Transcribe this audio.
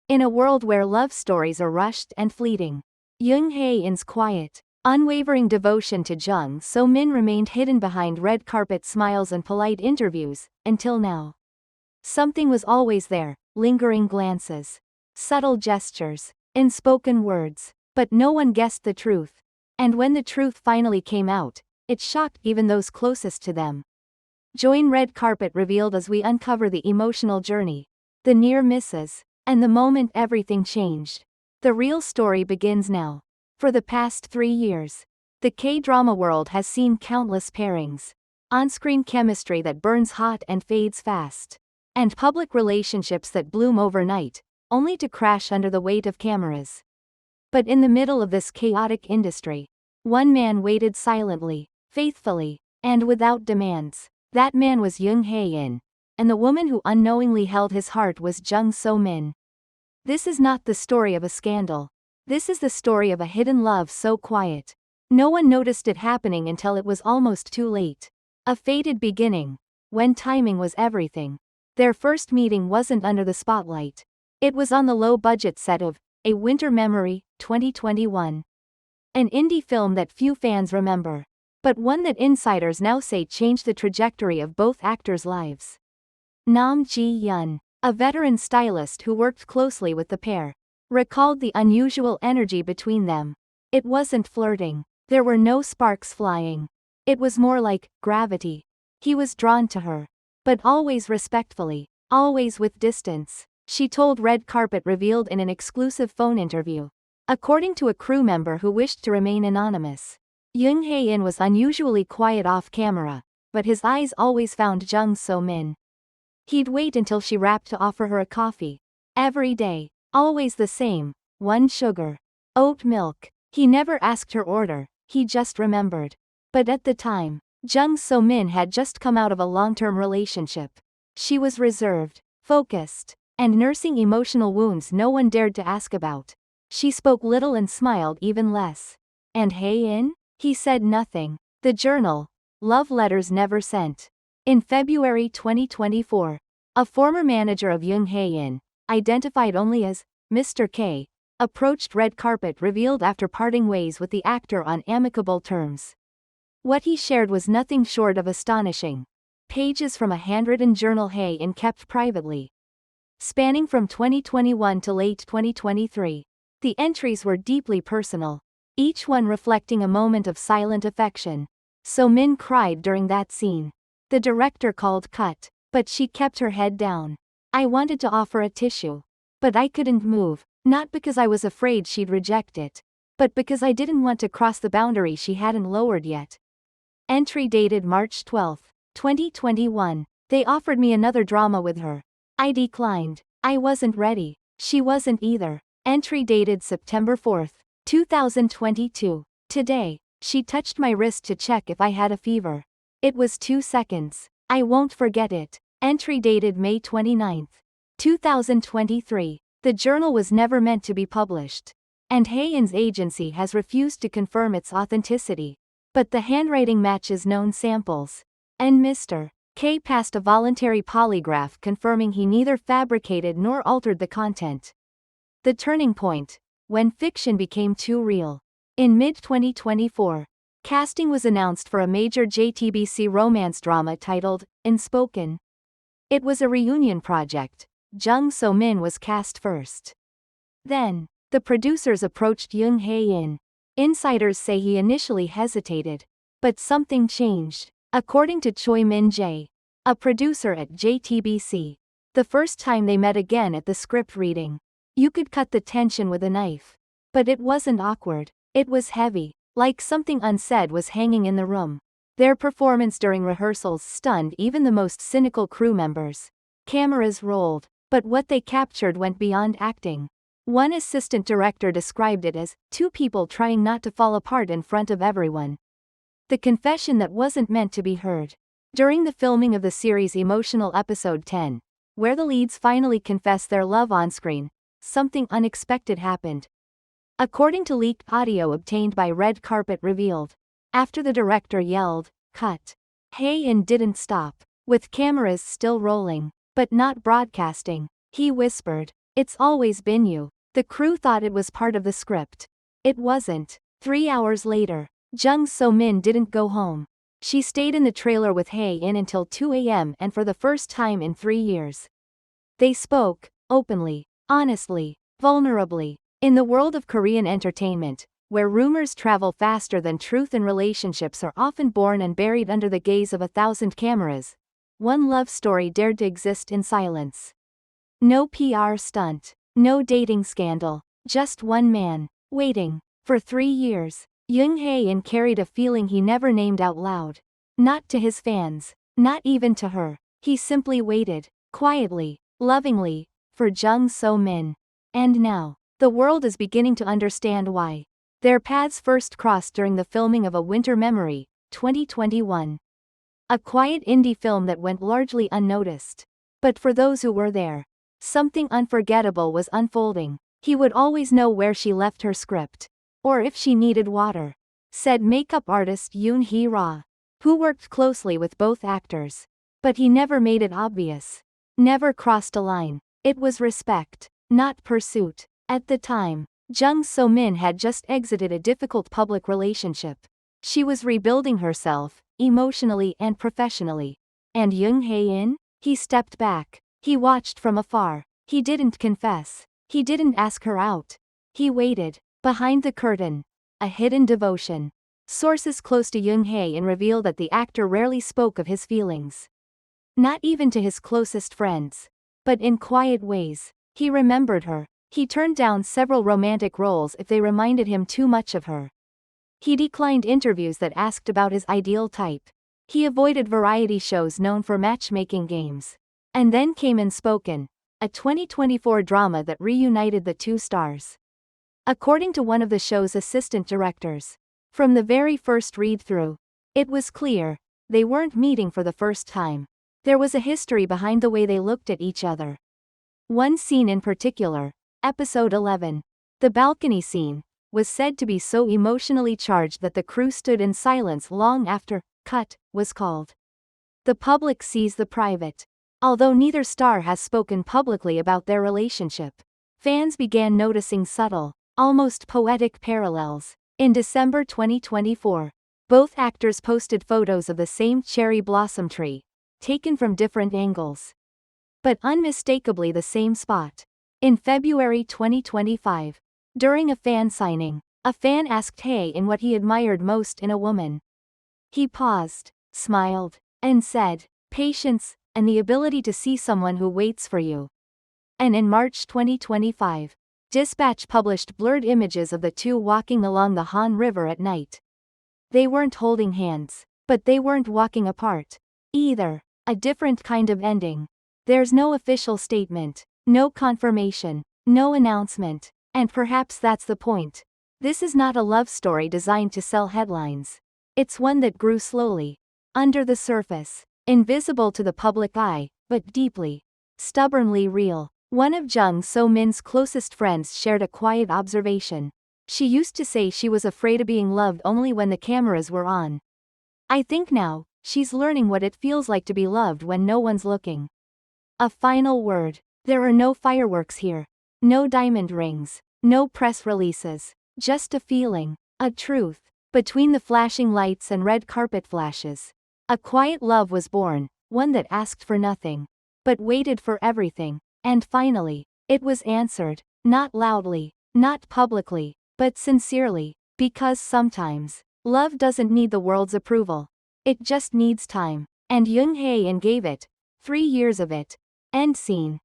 In a world where love stories are rushed and fleeting, Jung Hae-in's quiet, unwavering devotion to Jung So-min remained hidden behind red carpet smiles and polite interviews, until now. Something was always there, lingering glances, subtle gestures, unspoken words, but no one guessed the truth. And when the truth finally came out, it shocked even those closest to them. Join Red Carpet revealed as we uncover the emotional journey, the near misses, and the moment everything changed. The real story begins now. For the past 3 years, the K-drama world has seen countless pairings, on-screen chemistry that burns hot and fades fast, and public relationships that bloom overnight, only to crash under the weight of cameras. But in the middle of this chaotic industry, one man waited silently, faithfully, and without demands. That man was Jung Hae-in, and the woman who unknowingly held his heart was Jung So-min. This is not the story of a scandal. This is the story of a hidden love so quiet. No one noticed it happening until it was almost too late. A fated beginning, when timing was everything. Their first meeting wasn't under the spotlight. It was on the low-budget set of A Winter Memory, 2021. An indie film that few fans remember, but one that insiders now say changed the trajectory of both actors' lives. Nam Ji-yeon, a veteran stylist who worked closely with the pair, recalled the unusual energy between them. It wasn't flirting. There were no sparks flying. It was more like gravity. He was drawn to her, but always respectfully, always with distance, she told Red Carpet revealed in an exclusive phone interview. According to a crew member who wished to remain anonymous, Jung Hae-in was unusually quiet off camera, but his eyes always found Jung So-min. He'd wait until she wrapped to offer her a coffee. Every day. Always the same, 1 sugar. Oat milk. He never asked her order, he just remembered. But at the time, Jung So-min had just come out of a long-term relationship. She was reserved, focused, and nursing emotional wounds no one dared to ask about. She spoke little and smiled even less. And Hae-in? He said nothing. The journal, Love Letters Never Sent. In February 2024, a former manager of Jung Hae-in, identified only as Mr. K, approached Red Carpet revealed after parting ways with the actor on amicable terms. What he shared was nothing short of astonishing. Pages from a handwritten journal Hae-in kept privately, spanning from 2021 to late 2023. The entries were deeply personal, each one reflecting a moment of silent affection. So-min cried during that scene. The director called cut, but she kept her head down. I wanted to offer a tissue, but I couldn't move, not because I was afraid she'd reject it, but because I didn't want to cross the boundary she hadn't lowered yet. Entry dated March 12, 2021. They offered me another drama with her. I declined. I wasn't ready. She wasn't either. Entry dated September 4, 2022. Today, she touched my wrist to check if I had a fever. It was 2 seconds. I won't forget it. Entry dated May 29, 2023. The journal was never meant to be published, and Hae-in's agency has refused to confirm its authenticity. But the handwriting matches known samples. And Mr. K passed a voluntary polygraph confirming he neither fabricated nor altered the content. The turning point, when fiction became too real. In mid-2024, casting was announced for a major JTBC romance drama titled Unspoken. It was a reunion project. Jung So-min was cast first. Then, the producers approached Jung Hae-in. Insiders say he initially hesitated, but something changed. According to Choi Min-jae, a producer at JTBC, the first time they met again at the script reading, you could cut the tension with a knife. But it wasn't awkward. It was heavy, like something unsaid was hanging in the room. Their performance during rehearsals stunned even the most cynical crew members. Cameras rolled, but what they captured went beyond acting. One assistant director described it as 2 people trying not to fall apart in front of everyone. The confession that wasn't meant to be heard. During the filming of the series' emotional episode 10, where the leads finally confess their love on screen, something unexpected happened. According to leaked audio obtained by Red Carpet revealed, after the director yelled, "Cut," Hae-in didn't stop. With cameras still rolling, but not broadcasting, he whispered, It's always been you. The crew thought it was part of the script. It wasn't. 3 hours later, Jung So-min didn't go home. She stayed in the trailer with Hae in until 2 a.m. and for the first time in 3 years. They spoke, openly, honestly, vulnerably. In the world of Korean entertainment, where rumors travel faster than truth and relationships are often born and buried under the gaze of 1,000 cameras, one love story dared to exist in silence. No PR stunt, no dating scandal, just one man, waiting. For 3 years, Jung Hae carried a feeling he never named out loud. Not to his fans, not even to her. He simply waited, quietly, lovingly, for Jung So-min. And now, the world is beginning to understand why. Their paths first crossed during the filming of A Winter Memory, 2021. A quiet indie film that went largely unnoticed. But for those who were there, something unforgettable was unfolding. He would always know where she left her script. Or if she needed water, said makeup artist Jung Hae, who worked closely with both actors. But he never made it obvious. Never crossed a line. It was respect, not pursuit. At the time, Jung So-min had just exited a difficult public relationship. She was rebuilding herself, emotionally and professionally. And Jung Hae? He stepped back. He watched from afar. He didn't confess. He didn't ask her out. He waited. Behind the curtain. A hidden devotion. Sources close to Jung Hae reveal that the actor rarely spoke of his feelings. Not even to his closest friends. But in quiet ways. He remembered her. He turned down several romantic roles if they reminded him too much of her. He declined interviews that asked about his ideal type. He avoided variety shows known for matchmaking games. And then came Unspoken, a 2024 drama that reunited the two stars. According to one of the show's assistant directors, from the very first read-through, it was clear, they weren't meeting for the first time. There was a history behind the way they looked at each other. One scene in particular, episode 11, the balcony scene, was said to be so emotionally charged that the crew stood in silence long after "cut" was called. The public sees the private. Although neither star has spoken publicly about their relationship, fans began noticing subtle, almost poetic parallels. In December 2024, both actors posted photos of the same cherry blossom tree, taken from different angles, but unmistakably the same spot. In February 2025, during a fan signing, a fan asked Hae what he admired most in a woman. He paused, smiled, and said, "Patience, and the ability to see someone who waits for you." And in March 2025, Dispatch published blurred images of the two walking along the Han River at night. They weren't holding hands, but they weren't walking apart either. A different kind of ending. There's no official statement, no confirmation, no announcement, and perhaps that's the point. This is not a love story designed to sell headlines. It's one that grew slowly, under the surface, invisible to the public eye, but deeply, stubbornly real. One of Jung So-min's closest friends shared a quiet observation. She used to say she was afraid of being loved only when the cameras were on. I think now, she's learning what it feels like to be loved when no one's looking. A final word. There are no fireworks here. No diamond rings. No press releases. Just a feeling. A truth. Between the flashing lights and red carpet flashes, a quiet love was born, one that asked for nothing, but waited for everything. And finally, it was answered, not loudly, not publicly, but sincerely, because sometimes, love doesn't need the world's approval. It just needs time. And Jung Hae gave it. 3 years of it. End scene.